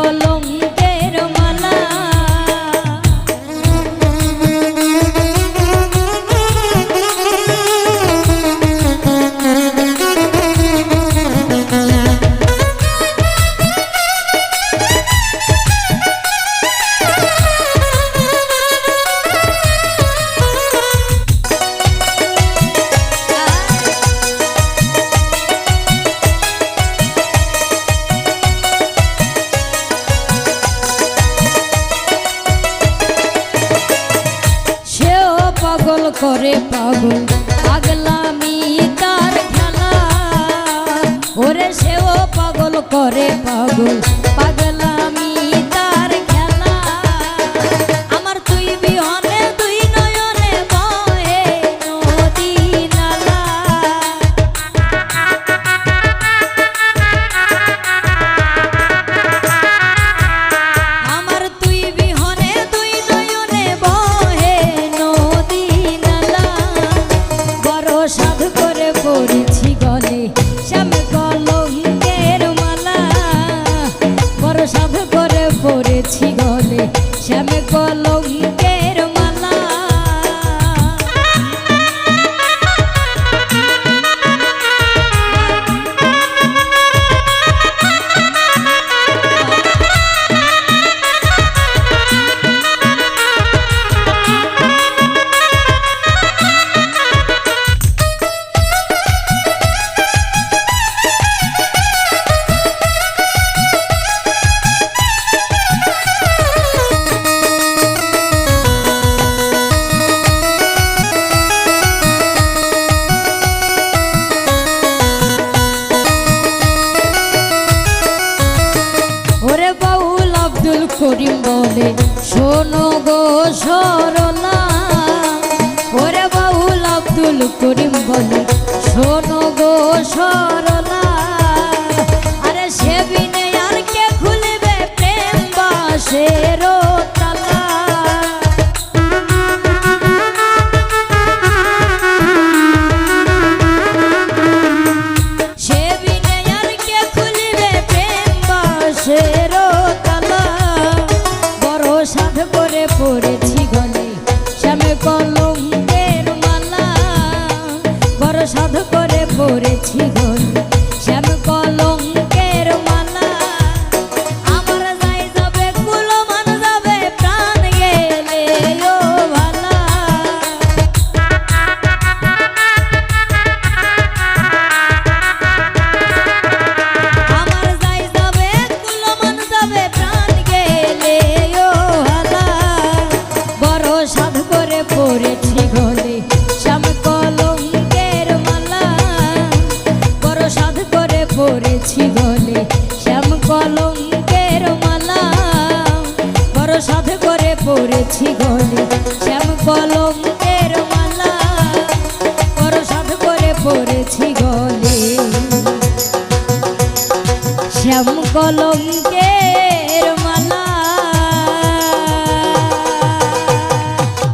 কলঙ্কের মালা। পাগল করে পাগল পাগলামি তার খেলা। ওরে সেও পাগল করে পাগল পাগলামি তার খেলা। আমার তুই বিহনে দুই নয়নে বহে নদী নালা। আমার তুই বিহনে দুই নয়নে বহে নদী নালা। বড় সাধ করে পড়েছি গলে শ্যাম কলঙ্কের মালা। বড় সাধ করে পড়েছি গলে শ্যাম কলঙ্কের মালা। ওরে বাউল আব্দুল করিম বলে শোনো গো সরলা। ওরে বাউল আব্দুল করিম বলে শোনো গো সরলা। আরে সে বিনে আর কে খুলবে প্রেম বাসের তালা। সে বিনে আর কে খুলবে প্রেম বাসের তালা। বড় সাধ করে পড়েছি গলে শ্যাম কলঙ্কের মালা। বড় সাধ করে পড়েছি গলে শ্যাম কলঙ্কের মালা। আমার যাই যাবে কুলমান যাবে প্রাণ গেলে ও ভালা। আমার যাই যাবে কুলমান যাবে প্রাণ গেলে ও ভালা। বড় সাধ করে পড়েছি গলে শ্যাম কলঙ্কের মালা। বড় সাধ করে পড়েছি গলে শ্যাম কলঙ্কের মালা। বড় সাধ করে পড়েছি গলে শ্যাম কলঙ্কের মালা। বড় সাধ করে পড়েছি গলে শ্যাম কলঙ্কের